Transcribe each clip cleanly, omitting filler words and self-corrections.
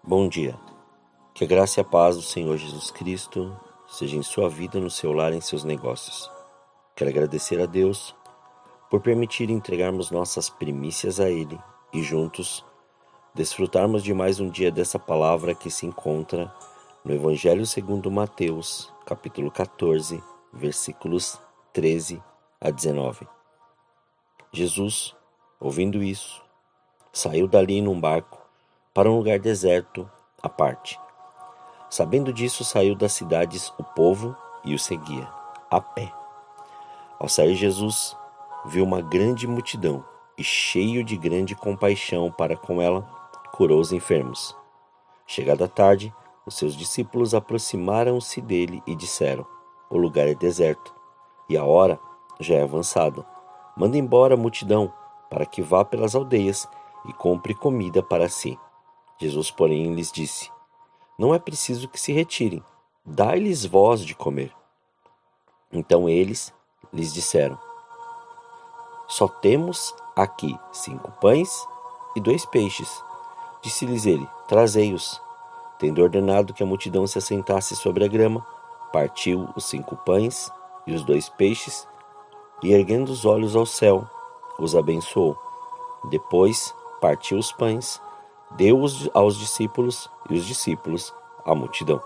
Bom dia. Que a graça e a paz do Senhor Jesus Cristo seja em sua vida, no seu lar e em seus negócios. Quero agradecer a Deus por permitir entregarmos nossas primícias a Ele e juntos desfrutarmos de mais um dia dessa palavra que se encontra no Evangelho segundo Mateus, capítulo 14, versículos 13 a 19. Jesus, ouvindo isso, saiu dali num barco para um lugar deserto à parte. Sabendo disso, saiu das cidades o povo e o seguia, a pé. Ao sair, Jesus viu uma grande multidão e, cheio de grande compaixão para com ela, curou os enfermos. Chegada a tarde, os seus discípulos aproximaram-se dele e disseram: O lugar é deserto, e a hora já é avançada. Manda embora a multidão, para que vá pelas aldeias e compre comida para si. Jesus, porém, lhes disse: Não é preciso que se retirem, dai-lhes vós de comer. Então eles lhes disseram: Só temos aqui 5 pães e 2 peixes. Disse-lhes ele: Trazei-os. Tendo ordenado que a multidão se assentasse sobre a grama, partiu os 5 pães e os 2 peixes, e erguendo os olhos ao céu, os abençoou. Depois partiu os pães, deu-os aos discípulos, e os discípulos à multidão.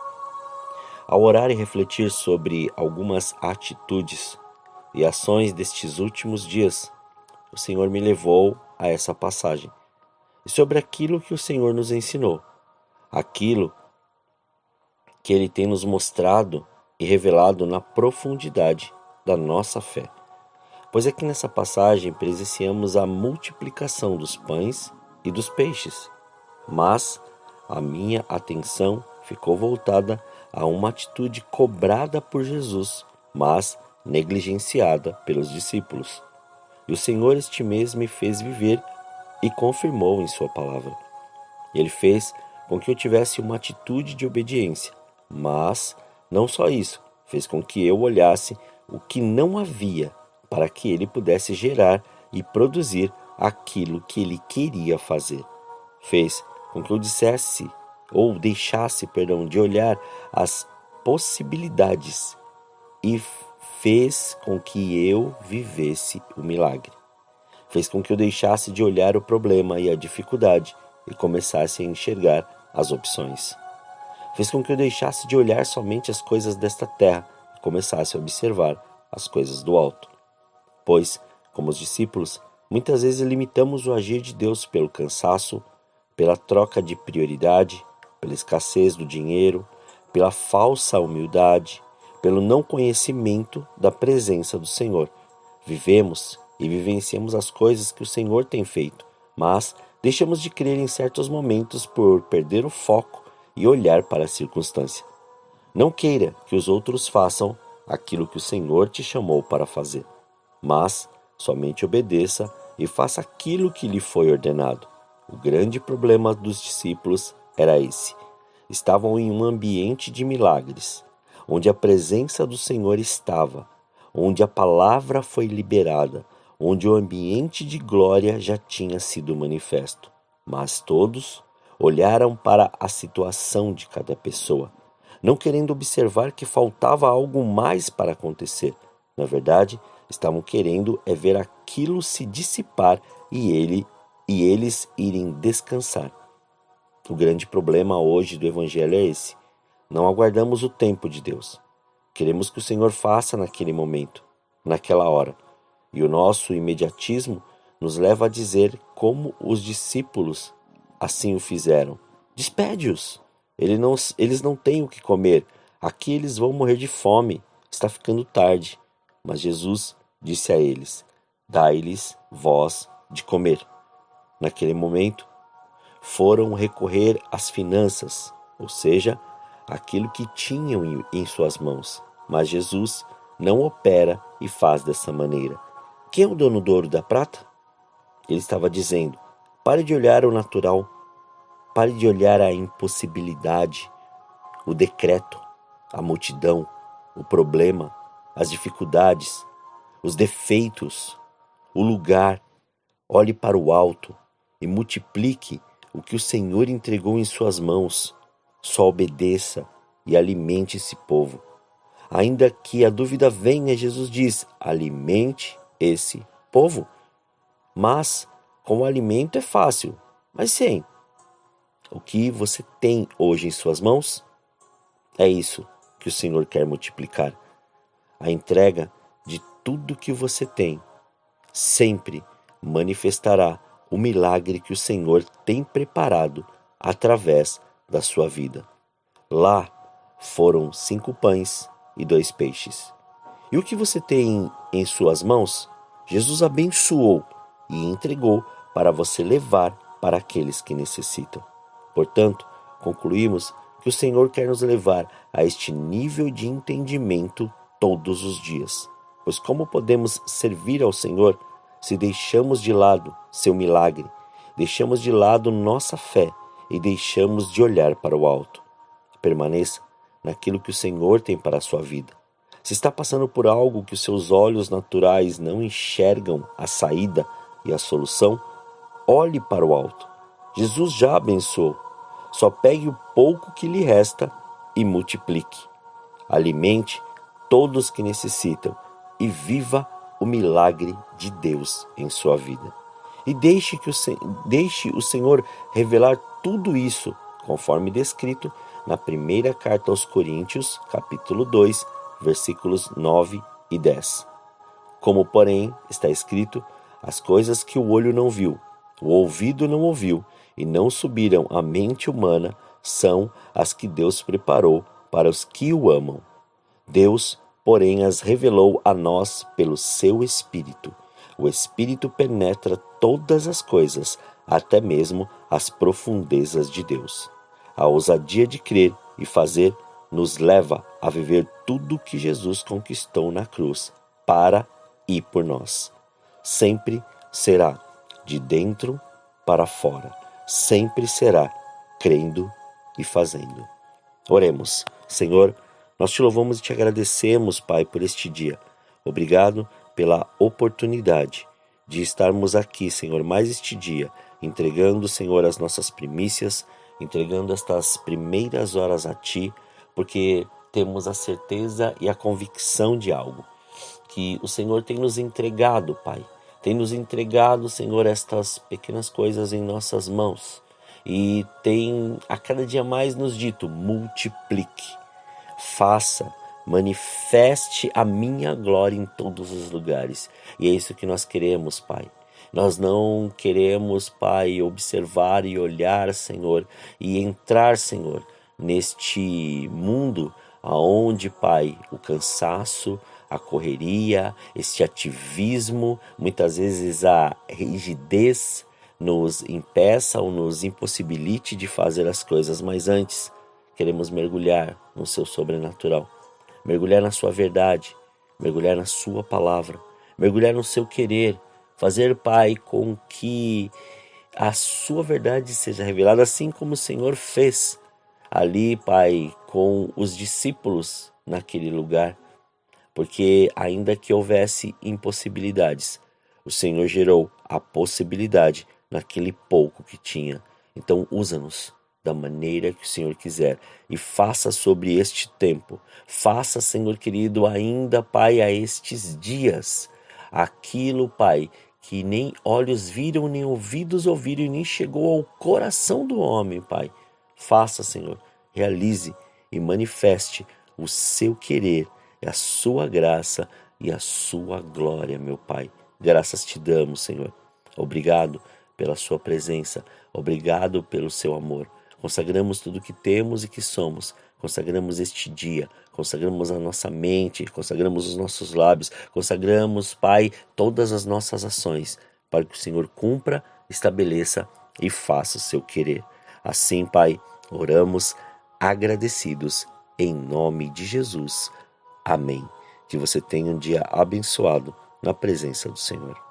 Ao orar e refletir sobre algumas atitudes e ações destes últimos dias, o Senhor me levou a essa passagem e sobre aquilo que o Senhor nos ensinou, aquilo que Ele tem nos mostrado e revelado na profundidade da nossa fé. Pois aqui nessa passagem presenciamos a multiplicação dos pães e dos peixes, mas a minha atenção ficou voltada a uma atitude cobrada por Jesus, mas negligenciada pelos discípulos. E o Senhor este mês me fez viver e confirmou em sua palavra. Ele fez com que eu tivesse uma atitude de obediência, mas não só isso, fez com que eu olhasse o que não havia para que ele pudesse gerar e produzir aquilo que ele queria fazer. Fez com que eu deixasse de olhar as possibilidades e fez com que eu vivesse o milagre. Fez com que eu deixasse de olhar o problema e a dificuldade e começasse a enxergar as opções. Fez com que eu deixasse de olhar somente as coisas desta terra e começasse a observar as coisas do alto. Pois, como os discípulos, muitas vezes limitamos o agir de Deus pelo cansaço, pela troca de prioridade, pela escassez do dinheiro, pela falsa humildade, pelo não conhecimento da presença do Senhor. Vivemos e vivenciamos as coisas que o Senhor tem feito, mas deixamos de crer em certos momentos por perder o foco e olhar para a circunstância. Não queira que os outros façam aquilo que o Senhor te chamou para fazer, mas somente obedeça e faça aquilo que lhe foi ordenado. O grande problema dos discípulos era esse. Estavam em um ambiente de milagres, onde a presença do Senhor estava, onde a palavra foi liberada, onde o ambiente de glória já tinha sido manifesto. Mas todos olharam para a situação de cada pessoa, não querendo observar que faltava algo mais para acontecer. Na verdade, estavam querendo ver aquilo se dissipar e eles irem descansar. O grande problema hoje do Evangelho é esse. Não aguardamos o tempo de Deus. Queremos que o Senhor faça naquele momento, naquela hora. E o nosso imediatismo nos leva a dizer como os discípulos assim o fizeram. Despede-os. Eles não têm o que comer. Aqui eles vão morrer de fome. Está ficando tarde. Mas Jesus disse a eles: Dai-lhes vós de comer. Naquele momento, foram recorrer às finanças, ou seja, aquilo que tinham em suas mãos. Mas Jesus não opera e faz dessa maneira. Quem é o dono do ouro e da prata? Ele estava dizendo: pare de olhar o natural, pare de olhar a impossibilidade, o decreto, a multidão, o problema, as dificuldades, os defeitos, o lugar. Olhe para o alto e multiplique o que o Senhor entregou em suas mãos. Só obedeça e alimente esse povo. Ainda que a dúvida venha, Jesus diz: alimente esse povo. Mas com o alimento é fácil, mas sim, o que você tem hoje em suas mãos é isso que o Senhor quer multiplicar. A entrega de tudo que você tem sempre manifestará o milagre que o Senhor tem preparado através da sua vida. Lá foram 5 pães e 2 peixes. E o que você tem em suas mãos, Jesus abençoou e entregou para você levar para aqueles que necessitam. Portanto, concluímos que o Senhor quer nos levar a este nível de entendimento todos os dias. Pois como podemos servir ao Senhor se deixamos de lado seu milagre, deixamos de lado nossa fé e deixamos de olhar para o alto? Permaneça naquilo que o Senhor tem para a sua vida. Se está passando por algo que os seus olhos naturais não enxergam a saída e a solução, olhe para o alto. Jesus já abençoou. Só pegue o pouco que lhe resta e multiplique. Alimente todos que necessitam e viva o milagre de Deus em sua vida. E deixe o Senhor revelar tudo isso, conforme descrito na primeira carta aos Coríntios, capítulo 2, versículos 9 e 10. Como, porém, está escrito, as coisas que o olho não viu, o ouvido não ouviu e não subiram à mente humana são as que Deus preparou para os que o amam. Deus, porém, as revelou a nós pelo seu Espírito. O Espírito penetra todas as coisas, até mesmo as profundezas de Deus. A ousadia de crer e fazer nos leva a viver tudo o que Jesus conquistou na cruz para e por nós. Sempre será de dentro para fora. Sempre será crendo e fazendo. Oremos. Senhor, nós te louvamos e te agradecemos, Pai, por este dia. Obrigado pela oportunidade de estarmos aqui, Senhor, mais este dia, entregando, Senhor, as nossas primícias, entregando estas primeiras horas a Ti, porque temos a certeza e a convicção de algo, que o Senhor tem nos entregado, Pai. Tem nos entregado, Senhor, estas pequenas coisas em nossas mãos. E tem a cada dia mais nos dito, multiplique, faça, manifeste a minha glória em todos os lugares. E é isso que nós queremos, Pai. Nós não queremos, Pai, observar e olhar, Senhor, e entrar, Senhor, neste mundo aonde, Pai, o cansaço, a correria, este ativismo, muitas vezes a rigidez nos impeça ou nos impossibilite de fazer as coisas, mas antes queremos mergulhar no seu sobrenatural, mergulhar na sua verdade, mergulhar na sua palavra, mergulhar no seu querer, fazer, Pai, com que a sua verdade seja revelada, assim como o Senhor fez ali, Pai, com os discípulos naquele lugar. Porque ainda que houvesse impossibilidades, o Senhor gerou a possibilidade naquele pouco que tinha. Então usa-nos da maneira que o Senhor quiser e faça sobre este tempo, faça, Senhor querido, ainda, Pai, a estes dias, aquilo, Pai, que nem olhos viram, nem ouvidos ouviram e nem chegou ao coração do homem, Pai. Faça, Senhor, realize e manifeste o seu querer, a sua graça e a sua glória, meu Pai. Graças te damos, Senhor. Obrigado pela sua presença, obrigado pelo seu amor. Consagramos tudo que temos e que somos, consagramos este dia, consagramos a nossa mente, consagramos os nossos lábios, consagramos, Pai, todas as nossas ações, para que o Senhor cumpra, estabeleça e faça o seu querer. Assim, Pai, oramos agradecidos em nome de Jesus. Amém. Que você tenha um dia abençoado na presença do Senhor.